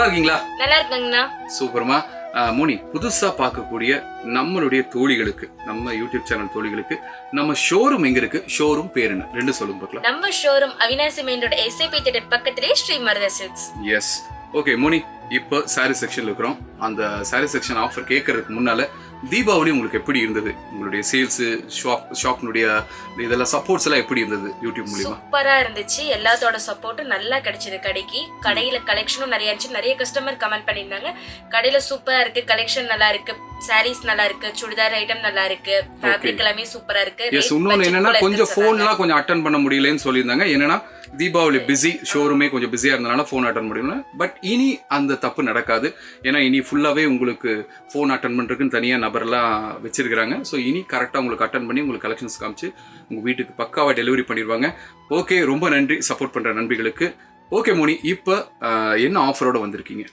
நல்லா இருக்கீங்களா? நல்லா இருக்கேங்கண்ணா. சூப்பர்மா. மோனி, புதுசா பார்க்கக்கூடிய நம்மளுடைய தோழிகளுக்கு, நம்ம யூடியூப் சேனல் தோழிகளுக்கு நம்ம ஷோரூம் எங்க இருக்கு, ஷோரூம் பேர் என்ன, ரெண்டு சொல்லுங்க பார்க்கலாம். நம்ம showroom Avinashi main road SIP theatre பக்கத்திலே Sri மருதா silks. S. Okay Moni, இப்போ சாரி செக்ஷன்ல இருக்கிறோம். அந்த சாரி செக்ஷன் ஆஃபர் கேட்கறதுக்கு முன்னால தீபாவளி உங்களுக்கு எப்படி இருந்தது? உங்களுடைய சேல்ஸ், ஷாப்னுடைய இதெல்லாம் சப்போர்ட்ஸ் எல்லாம் எப்படி இருந்தது யூடியூப் மூலமா? சூப்பரா இருந்துச்சு. எல்லாத்தோட சப்போர்ட்டும் நல்லா கிடைச்சது. கடையில கலெக்ஷனும் நிறைய இருந்துச்சு. நிறைய கஸ்டமர் கமெண்ட் பண்ணியிருந்தாங்க, கடையில சூப்பரா இருக்கு, கலெக்ஷன் நல்லா இருக்கு, சாரீஸ் நல்லா இருக்கு, சுடிதார் ஐட்டம் நல்லா இருக்கு, ஃபேப்ரிக் எல்லாமே சூப்பரா இருக்கு. எஸ். இன்னொன்னு என்னன்னா, கொஞ்சம் போன்லாம் கொஞ்சம் அட்டென்ட் பண்ண முடியலன்னு சொல்லியிருந்தாங்க. என்னன்னா தீபாவளி பிஸி, ஷோரூமே கொஞ்சம் பிஸியா இருந்தனால போன் அட்டன் முடியல. பட் இனி அந்த தப்பு நடக்காது. ஏன்னா இனி ஃபுல்லாவே உங்களுக்கு போன் அட்டன் பண்றதுக்குன்னு தனியா நபர்லாம் வச்சிருக்காங்க. ஸோ இனி கரெக்டாக உங்களுக்கு அட்டன் பண்ணி உங்களுக்கு கலெக்ஷன்ஸ் காமிச்சு உங்க வீட்டுக்கு பக்காவா டெலிவரி பண்ணிடுவாங்க. ஓகே, ரொம்ப நன்றி சப்போர்ட் பண்ற நண்பிகளுக்கு. ஓகே மோனி, இப்போ என்ன ஆஃபரோட வந்திருக்கீங்க?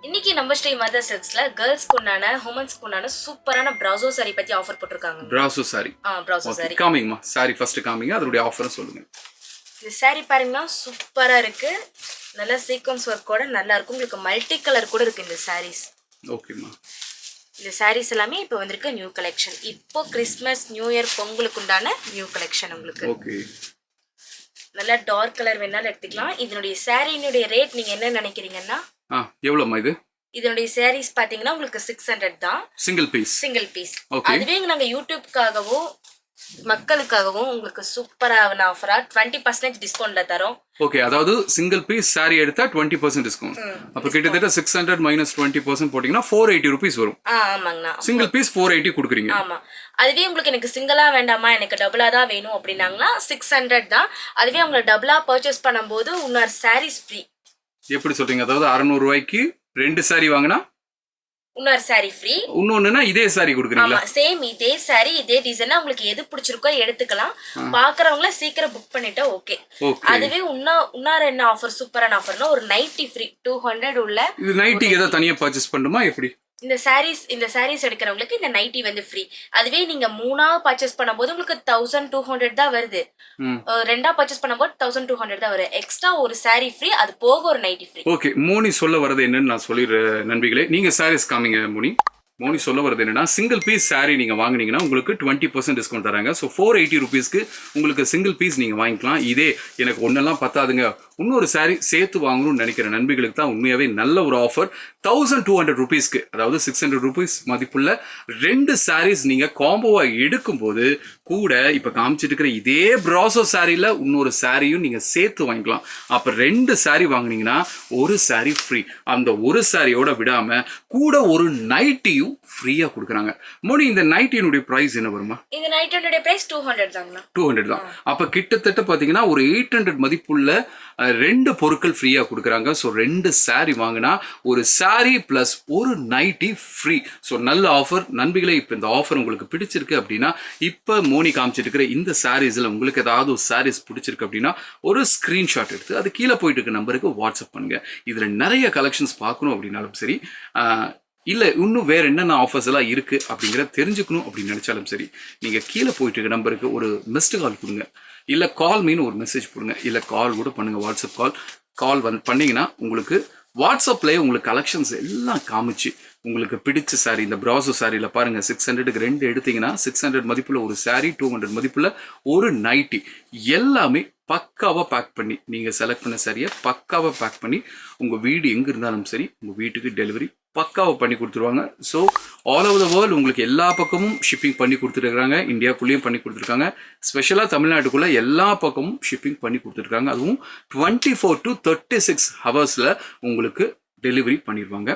இன்னைக்கு நம்ம ஸ்ரீ மருதா சில்க்ஸ்ல கேர்ள்ஸ்க்கு உண்டான, உமன்ஸ்க்கு உண்டான சூப்பரான பிராசோ சாரி பத்தி ஆஃபர் போட்டிருக்காங்க. பிராசோ சாரி. பிராசோ சாரி காமிங்கம்மா. சாரி ஃபர்ஸ்ட் காமிங்க, அதோட ஆஃபரும் சொல்லுங்க. இந்த சாரி பாருங்கன்னா சூப்பரா இருக்கு. நல்ல சீக்வன்ஸ் ஒர்க்கோட நல்லா இருக்கும். உங்களுக்கு மல்டி கலர் கூட இருக்கு இந்த சாரீஸ். ஓகேம்மா. இந்த சாரீஸ் எல்லாமே இப்போ வந்திருக்க நியூ கலெக்ஷன். இப்போ கிறிஸ்மஸ் நியூ இயர் பொங்கலுக்கு உண்டான நியூ கலெக்ஷன். உங்களுக்கு ஓகே, நல்லா டார்க் கலர் வேணாலும் எடுத்துக்கலாம். இதனுடைய சாரியினுடைய ரேட் நீங்க என்ன நினைக்கிறீங்கன்னா, எவ்வளவுமா இது? இதனுடைய சாரீஸ் பாத்தீங்கன்னா உங்களுக்கு 600 தான். Single piece. அதுவே நாங்க யூடியூப்காகவும் மக்களுக்காகவும் உங்களுக்கு சூப்பரான ஆஃபரா 20% டிஸ்கவுண்ட்ல தரோம். ஓகே, அதாவது சிங்கிள் பீஸ் சாரி எடுத்தா 20% டிஸ்கவுண்ட். அப்ப கிட்டத்தட்ட 600 மைனஸ் 20% போட்டீங்கன்னா 480 ரூபீஸ் வரும். ஆமாங்கண்ணா. சிங்கிள் பீஸ் 480 கொடுக்குறீங்க. ஆமா. அதுவே உங்களுக்கு எனக்கு சிங்கிளா வேண்டாமா, எனக்கு டபுளா தான் வேணும் அப்படின்னாங்கன்னா 600 தான். அதுவே அவங்க டபுளா பர்ச்சேஸ் பண்ணும்போது இன்னொரு சாரீஸ் ஃப்ரீ. எப்படி சொல்றீங்க? அதாவது 600 ரூபாய்க்கு 2 சாரி வாங்கினா இன்னொரு சாரி ஃப்ரீ. இன்னொன்னுனா இதே சாரி கொடுக்குறீங்களா? ஆமா, சேம் இதே சாரி இதே டிசைனா உங்களுக்கு எது பிடிச்சிருக்கோ எடுத்துக்கலாம். பாக்குறவங்கள சீக்கிரம் புக் பண்ணிட்டா ஓகே. அதுவே இன்னொரு என்ன ஆஃபர், சூப்பரான ஆஃபர்னா ஒரு நைட்டி ஃப்ரீ 200 உள்ள. இது நைட்டிக்கு ஏதாவது தனியா பர்ச்சேஸ் பண்ணணுமா எப்படி? இந்த சாரீஸ் எடுக்கிறவங்களுக்கு இந்த நைட்டி வந்து ஃப்ரீ. அதுவே நீங்க மூணா பர்ச்சேஸ் பண்ணும்போது உங்களுக்கு 1200 தான் வருது. ரெண்டா பர்ச்சேஸ் பண்ணும்போது 1200 தான் வருது. எக்ஸ்ட்ரா ஒரு சாரி ஃப்ரீ, அது போக ஒரு நைட்டி ஃப்ரீ. ஓகே, மோனி சொல்ல வரது என்னன்னு நான் சொல்லிடுறேன் நண்பிகளே. நீங்க சாரீஸ் காமிங்க மோனி. மோனி சொல்ல வரது என்னன்னா, சிங்கிள் பீஸ் சாரி நீங்க வாங்குனீங்கன்னா உங்களுக்கு 20% டிஸ்கவுண்ட் தராங்க. ஸோ 480 ருபீஸ்க்கு உங்களுக்கு சிங்கிள் பீஸ் நீங்க வாங்கிக்கலாம். இதே எனக்கு ஒன்னெல்லாம் பத்தாதுங்க, இன்னொரு சாரி சேர்த்து வாங்கணும்னு நினைக்கிற நண்பிகளுக்கு தான் உண்மையாவே நல்ல ஒரு ஆஃபர். 1200 ருபீஸ்க்கு, அதாவது 600 ருபீஸ் மதிப்புள்ள 2 சாரீஸ் நீங்க காம்போவா எடுக்கும் போது கூட இப்ப காமிச்சிட்டு இருக்கிற இதே பிராசோ சாரியில இன்னொரு சாரியும் நீங்க சேர்த்து வாங்கிக்கலாம். அப்ப 2 சாரி வாங்குனீங்கன்னா ஒரு சாரி ஃப்ரீ. அந்த ஒரு சாரியோட விடாம கூட ஒரு நைட்டியும் ஃப்ரீயா கொடுக்குறாங்க. மோனி, இந்த நைட்டினுடைய பிரைஸ் என்ன வருமா? இந்த நைட்டினுடைய பிரைஸ் 200 தாங்க. 200 தான். அப்ப கிட்டத்தட்ட பாத்தீங்கன்னா ஒரு 800 மதிப்புள்ள 2 பொருட்கள் ஃப்ரீயா கொடுக்குறாங்க. ஸோ 2 சாரி வாங்கினா ஒரு சாரி பிளஸ் ஒரு நைட்டி ஃப்ரீ. ஸோ நல்ல ஆஃபர் நண்பிகளே. இப்போ இந்த ஆஃபர் உங்களுக்கு பிடிச்சிருக்கு அப்படின்னா, இப்போ மோனி காமிச்சிட்டு இருக்கிற இந்த சாரீஸ்ல உங்களுக்கு ஏதாவது ஒரு சாரீஸ் பிடிச்சிருக்கு அப்படின்னா ஒரு ஸ்கிரீன்ஷாட் எடுத்து அது கீழே போயிட்டு இருக்க நம்பருக்கு வாட்ஸ்அப் பண்ணுங்க. இதுல நிறைய கலெக்ஷன்ஸ் பார்க்கணும் அப்படின்னாலும் சரி, இல்லை இன்னும் வேறு என்னென்ன ஆஃபர்ஸ் எல்லாம் இருக்குது அப்படிங்கிறத தெரிஞ்சுக்கணும் அப்படின்னு நினச்சாலும் சரி, நீங்கள் கீழே போயிட்டு இருக்க நம்பருக்கு ஒரு மிஸ்டு கால் கொடுங்க, இல்லை கால் மீன் ஒரு மெசேஜ் கொடுங்க, இல்லை கால் கூட பண்ணுங்கள். வாட்ஸ்அப் கால் பண்ணிங்கன்னா உங்களுக்கு வாட்ஸ்அப்லேயே உங்களுக்கு கலெக்ஷன்ஸ் எல்லாம் காமிச்சு உங்களுக்கு பிடிச்ச சாரி, இந்த பிராசோ சாரியில் பாருங்கள் 600க்கு 2 எடுத்தீங்கன்னா 600 மதிப்புள்ள ஒரு சாரி, 200 மதிப்புள்ள ஒரு நைட்டி எல்லாமே பக்காவாக பேக் பண்ணி, நீங்கள் செலக்ட் பண்ண சாரியை பக்காவாக பேக் பண்ணி உங்கள் வீடு எங்கே இருந்தாலும் சரி உங்கள் வீட்டுக்கு டெலிவரி பக்காவை பண்ணி கொடுத்துருவாங்க. So all over the world உங்களுக்கு எல்லா பக்கமும் ஷிப்பிங் பண்ணி கொடுத்துருக்காங்க. இந்தியாக்குள்ளேயும் பண்ணி கொடுத்துருக்காங்க. ஸ்பெஷலாக தமிழ்நாட்டுக்குள்ளே எல்லா பக்கமும் ஷிப்பிங் பண்ணி கொடுத்துருக்காங்க. அதுவும் 24 to 36 ஹவர்ஸில் உங்களுக்கு டெலிவரி பண்ணிடுவாங்க.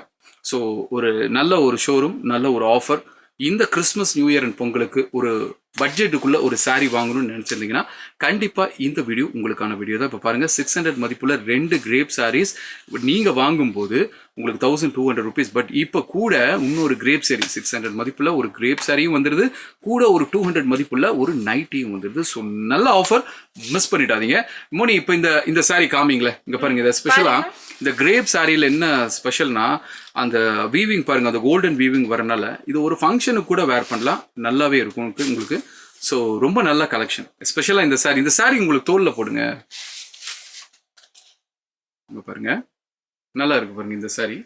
ஸோ ஒரு நல்ல ஒரு ஷோரூம், நல்ல ஒரு ஆஃபர். இந்த கிறிஸ்மஸ் நியூ இயர் அண்ட் பொங்கலுக்கு ஒரு பட்ஜெட்டுக்குள்ளே ஒரு சாரி வாங்கணும்னு நினச்சிருந்தீங்கன்னா கண்டிப்பாக இந்த வீடியோ உங்களுக்கான வீடியோ தான். இப்போ பாருங்கள் 600 மதிப்புள்ள 2 கிரேப் சாரீஸ் நீங்கள் வாங்கும்போது உங்களுக்கு 1200 ருபீஸ். பட் இப்போ கூட இன்னொரு கிரேப் சாரி 600 மதிப்புள்ள ஒரு கிரேப் சாரியும் வந்துடுது, கூட ஒரு 200 மதிப்புள்ள ஒரு நைட்டியும் வந்துடுது. ஸோ நல்ல ஆஃபர், மிஸ் பண்ணிடாதீங்க. மோனி, இப்போ இந்த சாரி காமிங்களேன். இங்கே பாருங்கள், இதை ஸ்பெஷலாக இந்த கிரேப் சாரியில் என்ன ஸ்பெஷல்னா அந்த வீவிங் பாருங்கள், அந்த கோல்டன் வீவிங் வரனால இது ஒரு ஃபங்க்ஷனுக்கு கூட வேர் பண்ணலாம், நல்லாவே இருக்கும் உங்களுக்கு. ஸோ ரொம்ப நல்ல கலெக்ஷன். ஸ்பெஷலாக இந்த சாரி உங்களுக்கு தோலில் போடுங்க. இங்கே பாருங்கள், நல்லா இருக்கு பாருங்க இந்த saree.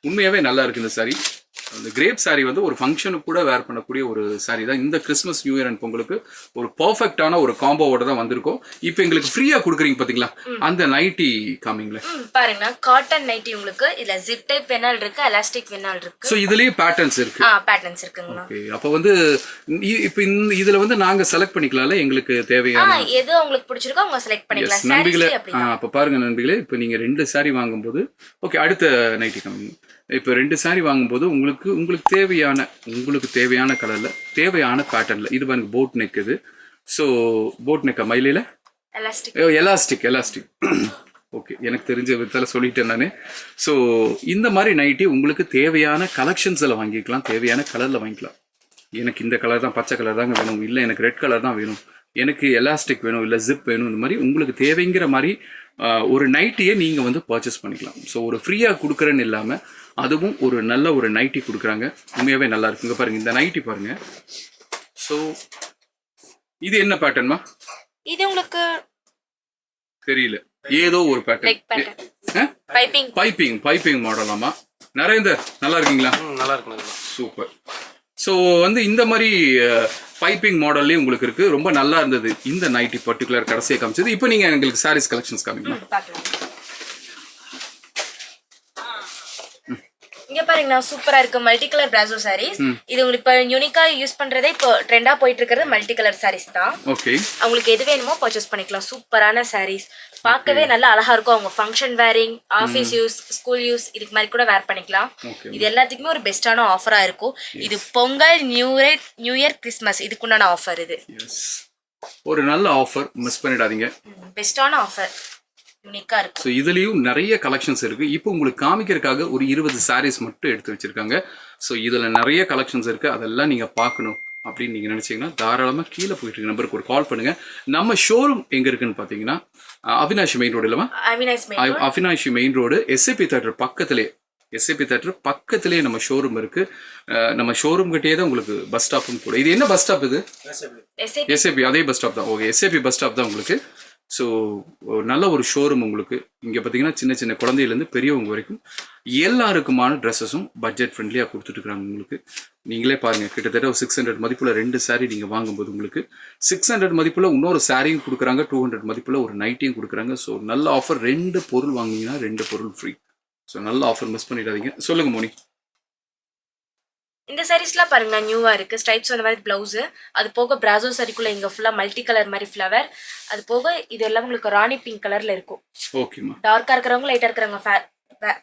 உண்மையாவே நல்லா இருக்கு இந்த saree. அந்த கிரேப் saree வந்து ஒரு ஃபங்க்ஷனுக்கு கூட வேர் பண்ணக்கூடிய ஒரு saree தான். இந்த கிறிஸ்மஸ் நியூ இயர் அண்ட் பொங்கலுக்கு ஒரு பர்ஃபெக்டான ஒரு காம்போவோட தான் வந்திருக்கோம். இப்போ எங்களுக்கு ஃப்ரீயா கொடுக்குறீங்க பாத்தீங்களா, அந்த நைட்டி காமிங்களே. பாருங்க காட்டன் நைட்டி உங்களுக்கு இதுல ஜிப் டைப் வேணால் இருக்கு, எலாஸ்டிக் வேணால் இருக்கு. ஸோ இதுலயே பேட்டர்ன்ஸ் இருக்கு. பேட்டர்ன்ஸ் இருக்குங்களா. ஓகே, அப்போ வந்து இப்போ இதுல வந்து நாங்க செலக்ட் பண்ணிக்கலாம்ல எங்களுக்கு தேவையான எது உங்களுக்கு பிடிச்சிருக்கோ அவங்க செலக்ட் பண்ணிக்கலாம். நண்பிகளே. Sarees அப்படிதான். அப்போ பாருங்க நண்பிகளே, இப்போ நீங்க 2 saree வாங்கும்போது ஓகே, அடுத்த நைட்டி காமிங்க. இப்போ 2 saree வாங்கும்போது உங்களுக்கு தேவையான கலர்ல தேவையான பேட்டர்ன்ல இது பாருங்க போட் நெக் இது. ஸோ போட் நெக்கா மயிலையில எலாஸ்டிக் ஓகே, எனக்கு தெரிஞ்ச விதத்தில் சொல்லிட்டேன் நான். ஸோ இந்த மாதிரி நைட்டி உங்களுக்கு தேவையான கலெக்ஷன்ஸில் வாங்கிக்கலாம், தேவையான கலரில் வாங்கிக்கலாம். எனக்கு இந்த கலர் தான், பச்சை கலர் தாங்க வேணும், இல்லை எனக்கு ரெட் கலர் தான் வேணும், எனக்கு எலாஸ்டிக் வேணும், இல்லை ஜிப் வேணும், இந்த மாதிரி உங்களுக்கு தேவைங்கிற மாதிரி ஒரு நைட்டியை நீங்கள் வந்து பர்ச்சேஸ் பண்ணிக்கலாம். ஸோ ஒரு ஃப்ரீயாக கொடுக்குறேன்னு இல்லாமல் அதுவும் ஒரு நல்ல ஒரு நைட்டி கொடுக்குறாங்க. உண்மையாகவே நல்லா இருக்குங்க. பாருங்கள் இந்த நைட்டி பாருங்கள். ஸோ இது என்ன பேட்டர்ன்மா? இது உங்களுக்கு தெரியல, ஏதோ ஒரு பேட்டர்ன். பைப்பிங் மாடலாமா? நரேந்தர் நல்லா இருக்கீங்களா? நல்லா இருக்குங்க. சூப்பர். ஸோ வந்து இந்த மாதிரி பைப்பிங் மாடல்லையும் உங்களுக்கு இருக்குது. ரொம்ப நல்லா இருந்தது இந்த நைட்டி பர்டிகுலர் கடைசியாக காமிச்சது. இப்போ நீங்கள் எங்களுக்கு சாரீஸ் கலெக்ஷன்ஸ் காமிக்கலாம். இங்க பாருங்க சூப்பரா இருக்கு மல்டி கலர் பிராசோ சாரீஸ். இது உங்களுக்கு இப்ப யூனிக்கா யூஸ் பண்றதே இப்போ ட்ரெண்டா போயிட்டு இருக்கிறது மல்டி கலர் சாரீஸ் தான். ஓகே, அவங்களுக்கு எது வேணுமோ பர்ச்சேஸ் பண்ணிக்கலாம். சூப்பரான சாரீஸ், பார்க்கவே நல்லா அழகா இருக்கும். அவங்க function wearing, office use, school use இதுக்கு மாதிரி கூட வேர் பண்ணிக்கலாம். இது எல்லாத்துக்குமே ஒரு பெஸ்டான ஆஃபரா இருக்கும். இது பொங்கல், நியூ இயர், கிறிஸ்மஸ் இதுக்குண்டான ஆஃபர். இது ஒரு நல்ல ஆஃபர், மிஸ் பண்ணிடாதீங்க. பெஸ்டான ஆஃபர், யூனிக்கா இருக்கு. ஸோ இதுலேயும் நிறைய கலெக்ஷன்ஸ் இருக்குது. இப்போ உங்களுக்கு காமிக்கிறதுக்காக ஒரு 20 சாரீஸ் மட்டும் எடுத்து வச்சுருக்காங்க. ஸோ இதில் நிறைய கலெக்ஷன்ஸ் இருக்குது. அதெல்லாம் நீங்கள் பார்க்கணும் அப்படின்னு நீங்கள் நினச்சிங்கன்னா தாராளமாக கீழே போயிட்டு இருக்க நம்பருக்கு ஒரு கால் பண்ணுங்கள். நம்ம ஷோரூம் எங்கே இருக்குன்னு பார்த்தீங்கன்னா அவினாஷி மெயின் ரோடு இல்லைமா? Avinashi main road SAP theatre பக்கத்திலே நம்ம ஷோரூம் இருக்குது. நம்ம ஷோரூம் கிட்டே தான் உங்களுக்கு பஸ் ஸ்டாப்பும் கூட. இது என்ன பஸ் ஸ்டாப்? இது எஸ்ஏபி, அதே பஸ் ஸ்டாப் தான். ஓகே, எஸ்ஏபி பஸ் ஸ்டாப் தான் உங்களுக்கு. ஸோ நல்ல ஒரு ஷோரூம் உங்களுக்கு. இங்கே பார்த்தீங்கன்னா சின்ன சின்ன குழந்தையிலேருந்து பெரியவங்க வரைக்கும் எல்லாருக்குமான ட்ரெஸ்ஸஸும் பட்ஜெட் ஃப்ரெண்ட்லியாக கொடுத்துட்ருக்குறாங்க உங்களுக்கு. நீங்களே பாருங்கள், கிட்டத்தட்ட ஒரு 600 மதிப்பில் 2 saree நீங்கள் வாங்கும்போது உங்களுக்கு 600 மதிப்பில் இன்னொரு சாரியும் கொடுக்குறாங்க, 200 மதிப்பில் ஒரு நைட்டியும் கொடுக்குறாங்க. ஸோ நல்ல ஆஃபர். 2 பொருள் வாங்கினீங்கன்னா 2 பொருள் ஃப்ரீ. ஸோ நல்ல ஆஃபர், மிஸ் பண்ணிடாதீங்க. சொல்லுங்கள் மோனி. இந்த சாரீஸ்லாம் பாருங்க நியூவா இருக்கு. ஸ்டைப்ஸ் அந்த மாதிரி பிளவுஸ், அது போக பிராசோ சாரிக்குள்ள இங்க ஃபுல்லா மல்டி கலர் மாதிரி ஃப்ளவர், அது போக இது எல்லாம் உங்களுக்கு ராணி பிங்க் கலர்ல இருக்கும். ஓகேமா. டார்க்கா இருக்கிறவங்க, லைட்டா இருக்கிறவங்க,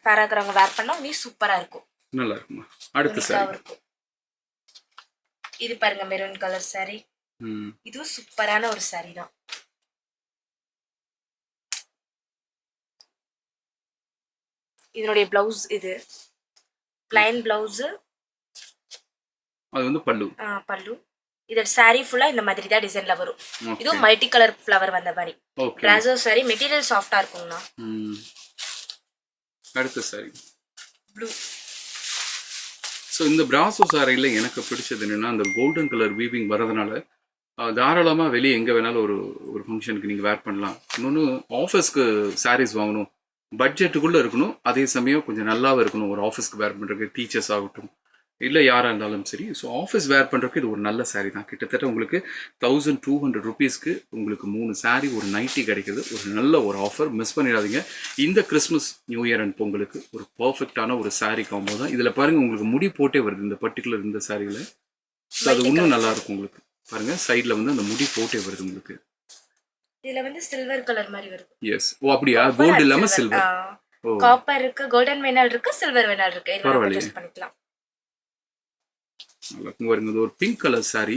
ஃபேரா இருக்கிறவங்க வேர் பண்ணா நீ சூப்பரா இருக்கும். நல்லா இருக்குமா. அடுத்த சாரி இது பாருங்க மெரூன் கலர் சாரி. இதுவும் சூப்பரான ஒரு சாரி தான். இதனுடைய பிளவுஸ் இது பிளைன் பிளவுஸ், அது வந்து பல்லு. இதோட சாரி ஃபுல்லா இந்த மாதிரி தான் டிசைன்ல வரும். இதுவும் மல்டி கலர் ஃப்ளவர் வந்த மாதிரி. பிராசோ சாரி, மெட்டீரியல் சாஃப்ட்டா இருக்கும்னா. அடுத்த சாரி ப்ளூ. ஸோ இந்த பிராசோ சாரியில் எனக்கு பிடிச்சது என்னென்னா அந்த கோல்டன் கலர் வீவிங் வரதுனால தாராளமாக வெளியே எங்கே வேணாலும் ஒரு ஃபங்க்ஷனுக்கு நீங்கள் வேர் பண்ணலாம். இன்னொன்று ஆஃபீஸ்க்கு சாரீஸ் வாங்கணும், பட்ஜெட்டுக்குள்ளே இருக்கணும், அதே சமயம் கொஞ்சம் நல்லாவும் இருக்கணும். ஒரு ஆஃபீஸ்க்கு வேர் பண்ணுறதுக்கு, டீச்சர்ஸ் ஆகட்டும் இல்லை யாராக இருந்தாலும் சரி. ஸோ ஆஃபீஸ் வேர் பண்ணுறதுக்கு இது ஒரு நல்ல சாரீ தான். கிட்டத்தட்ட உங்களுக்கு 1200 ருபீஸ்க்கு உங்களுக்கு 3 சாரீ ஒரு நைட்டி கிடைக்கிது. ஒரு நல்ல ஒரு ஆஃபர், மிஸ் பண்ணிடாதீங்க. இந்த கிறிஸ்மஸ், நியூ இயர் அண்ட் பொங்கலுக்கு ஒரு பர்ஃபெக்டான ஒரு சாரீ காம்போ தான். இதில் பாருங்கள் உங்களுக்கு முடி போட்டே வருது இந்த பர்டிகுலர் இந்த சாரியில். ஸோ அது இன்னும் நல்லாயிருக்கும் உங்களுக்கு. பாருங்கள் சைடில் வந்து அந்த முடி போட்டே வருது உங்களுக்கு. இதில் வந்து சில்வர் கலர் மாதிரி வருது. எஸ். ஓ அப்படியா? கோல்டு இல்லாமல் சில்வர். ஓ, காப்பர் இருக்கு, கோல்டன் வேணால் இருக்கு, சில்வர் வேணால் இருக்கு. பரவாயில்லையே, பண்ணிக்கலாம். வருங்க ஒரு பிங்க் கலர் சாரி,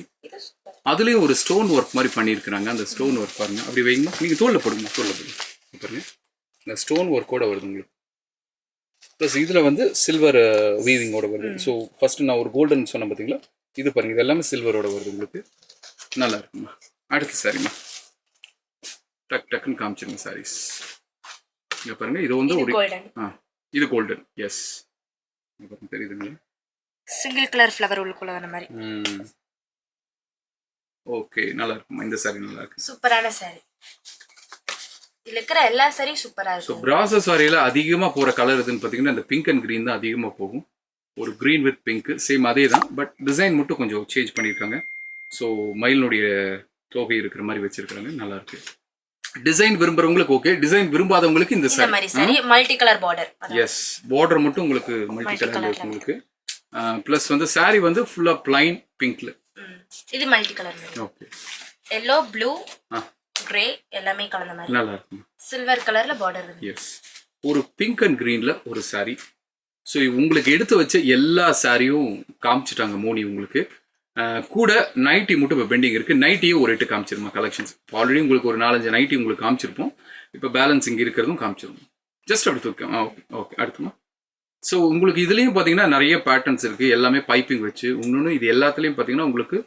அதுலேயும் ஒரு ஸ்டோன் ஒர்க் மாதிரி பண்ணியிருக்கிறாங்க. அந்த ஸ்டோன் ஒர்க் பாருங்க, அப்படி வைங்க, நீங்கள் தோளில் போடுங்க, பாருங்க இந்த ஸ்டோன் ஒர்க்கோட வருது உங்களுக்கு. ப்ளஸ் இதில் வந்து சில்வர் வீவிங்கோட வருது. ஸோ ஃபர்ஸ்ட் நான் ஒரு கோல்டன் சொன்னேன் பார்த்தீங்களா, இது பாருங்க, இது எல்லாமே சில்வரோட வருது உங்களுக்கு. நல்லா இருக்குமா. அடுத்த சாரிம்மா, டக்குன்னு காமிச்சிருங்க சாரீஸ். இங்கே பாருங்க, இது வந்து ஒரு இது கோல்டன். எஸ், பாருங்க தெரியுதுங்களா, சிங்கிள் கலர் ஃப்ளவர் உள்ளுக்குள்ள வர மாதிரி. ஓகே, நல்லா இருக்குமா. இந்த சாரி நல்லா இருக்கு, சூப்பரான சாரி. இதுல இருக்கிற எல்லா சாரியும் சூப்பரா ஸோ இருக்கும். பிராசோ சாரியில் அதிகமாக போகிற கலர் எதுன்னு பார்த்தீங்கன்னா இந்த பிங்க் அண்ட் க்ரீன் தான் அதிகமாக போகும். ஒரு க்ரீன் வித் பிங்க் சேம் அதே தான், பட் டிசைன் மட்டும் கொஞ்சம் சேஞ்ச் பண்ணியிருக்காங்க. ஸோ மயிலினுடைய தோகை இருக்கிற மாதிரி வச்சிருக்காங்க, நல்லா இருக்கு. டிசைன் விரும்புறவங்களுக்கு ஓகே, டிசைன் விரும்பாதவங்களுக்கு இந்த இந்த மாதிரி sari multi colour border. Yes, border மட்டும் உங்களுக்கு மல்டி கலர்ல இருக்கு உங்களுக்கு. ப்ளஸ் வந்து சாரி வந்து ஃபுல்லா பிளைன் பிங்க்ல. இது multi colour. Okay, yellow, blue, grey எல்லாமே கலந்த மாதிரி நல்லா இருக்கு. சில்வர் கலர்ல பார்டர் இருக்கு. எஸ், ஒரு பிங்க் அண்ட் கிரீன்ல ஒரு சாரி. ஸோ உங்களுக்கு எடுத்து வச்ச எல்லா சாரியும் காமிச்சிட்டாங்க மோனி உங்களுக்கு. கூட நைட்டி மட்டும் இப்போ பெண்டிங் இருக்குது. நைட்டியே ஒரு 8 காமிச்சிருமா கலெக்ஷன்ஸ். ஆல்ரெடி உங்களுக்கு ஒரு 4-5 நைட்டி உங்களுக்கு காமிச்சிருப்போம். இப்போ பேலன்ஸ் இங்கே இருக்கிறதும் காமிச்சிருவோம். ஜஸ்ட் அப்படி தூக்கம். Okay okay, அடுத்துமா. ஸோ உங்களுக்கு இதுலேயும் பார்த்தீங்கன்னா நிறைய பேட்டர்ன்ஸ் இருக்குது, எல்லாமே பைப்பிங் வச்சு. இன்னொன்று இது எல்லாத்துலேயும் பார்த்தீங்கன்னா உங்களுக்கு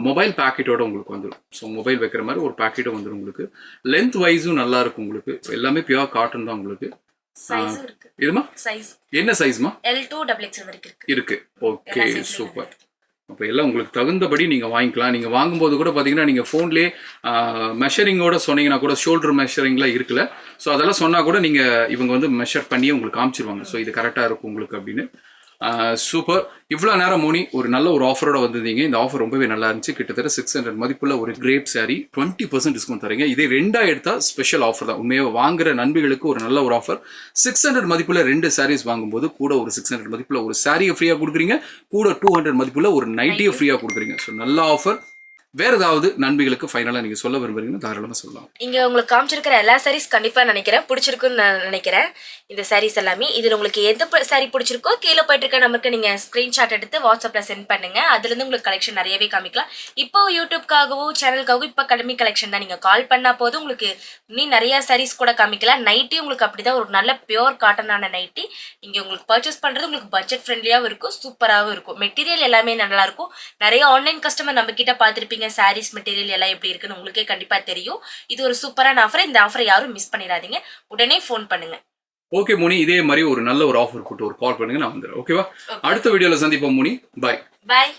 மொபைல் பேக்கெட்டோட உங்களுக்கு வந்துடும். ஸோ மொபைல் வைக்கிற மாதிரி ஒரு பேக்கெட்டும் வந்துடும் உங்களுக்கு. லென்த் வைஸும் நல்லா இருக்கும் உங்களுக்கு. எல்லாமே பியூர் காட்டன் தான் உங்களுக்கு. சைஸும் இருக்கு. இதுமா சைஸ் என்ன சைஸ்மா? L2 XXL வரைக்கும் இருக்கு. Okay, super. அப்போ எல்லாம் உங்களுக்கு தகுந்தபடி நீங்கள் வாங்கிக்கலாம். நீங்கள் வாங்கும்போது கூட பார்த்தீங்கன்னா நீங்கள் ஃபோன்லேயே மெஷரிங்கோட சொன்னீங்கன்னா கூட ஷோல்டர் மெஷரிங்லாம் இருக்குல்ல. ஸோ அதெல்லாம் சொன்னால் கூட நீங்கள் இவங்க வந்து மெஷர் பண்ணி உங்களுக்கு காமிச்சிருவாங்க. ஸோ இது கரெக்டாக இருக்கும் உங்களுக்கு அப்படின்னு. சூப்பர். இவ்வளோ நேரம் மோனி ஒரு நல்ல ஒரு ஆஃபரோட வந்திருந்தீங்க. இந்த ஆஃபர் ரொம்பவே நல்லா இருந்துச்சு. கிட்டத்தட்ட 600 மதிப்புள்ள ஒரு கிரேப் சாரி 20% டிஸ்கவுண்ட் தரீங்க. இதே 2 எடுத்தால் ஸ்பெஷல் ஆஃபர் தான். உண்மையாக வாங்குற நண்பிகளுக்கு ஒரு நல்ல ஒரு ஆஃபர். 600 மதிப்புள்ள 2 சாரீஸ் வாங்கும்போது கூட ஒரு 600 மதிப்புள்ள ஒரு சாரியை ஃப்ரீயாக கொடுக்குறீங்க. கூட 200 மதிப்புள்ள ஒரு நைட்டியை ஃப்ரீயாக கொடுக்குறீங்க. ஸோ நல்ல ஆஃபர். வேற ஏதாவது நண்பிகளுக்கு ஃபைனலாக நீங்கள் சொல்ல விரும்புறீங்கன்னா தாராளமாக சொல்லலாம். இங்கே உங்களுக்கு காமிச்சிருக்கிற எல்லா சாரீஸ் கண்டிப்பாக நினைக்கிறேன் பிடிச்சிருக்குன்னு நான் நினைக்கிறேன். இந்த சாரீஸ் எல்லாமே இதில் உங்களுக்கு எந்த சாரீ பிடிச்சிருக்கோ கீழே போயிட்டு இருக்க நம்பருக்கு நீங்கள் ஸ்க்ரீன்ஷாட் எடுத்து வாட்ஸ்அப்பில் சென்ட் பண்ணுங்கள். அதுலேருந்து உங்களுக்கு கலெக்ஷன் நிறையவே காமிக்கலாம். இப்போ யூடியூப்காகவும் சேனலுக்காகவும் இப்போ கம்மி கலெக்ஷன் தான். நீங்கள் கால் பண்ணால் போது உங்களுக்கு இன்னும் நிறையா சாரீஸ் கூட காமிக்கலாம். நைட்டி உங்களுக்கு அப்படி தான், ஒரு நல்ல பியோர் காட்டனான நைட்டி. இங்கே உங்களுக்கு பர்ச்சேஸ் பண்ணுறது உங்களுக்கு பட்ஜெட் ஃப்ரெண்ட்லியாகவும் இருக்கும், சூப்பராகவும் இருக்கும். மெட்டீரியல் எல்லாமே நல்லாயிருக்கும். நிறைய ஆன்லைன் கஸ்டமர் நம்ம கிட்ட பார்த்துருப்பீங்க. சாரீஸ் மெட்டீரியல் எல்லாம் எப்படி இருக்குன்னு உங்களுக்கே கண்டிப்பா தெரியும். இது ஒரு சூப்பரான ஆஃபர். இந்த ஆஃபரை யாரும் மிஸ் பண்ணிடாதீங்க. உடனே ஃபோன் பண்ணுங்க. ஓகே மோனி, இதே மாதிரி ஒரு நல்ல ஒரு ஆஃபர் போட்டு ஒரு கால் பண்ணுங்க, நான் வந்துடுறேன். ஓகேவா? அடுத்த வீடியோல சந்திப்போம் மோனி. பாய் பாய்.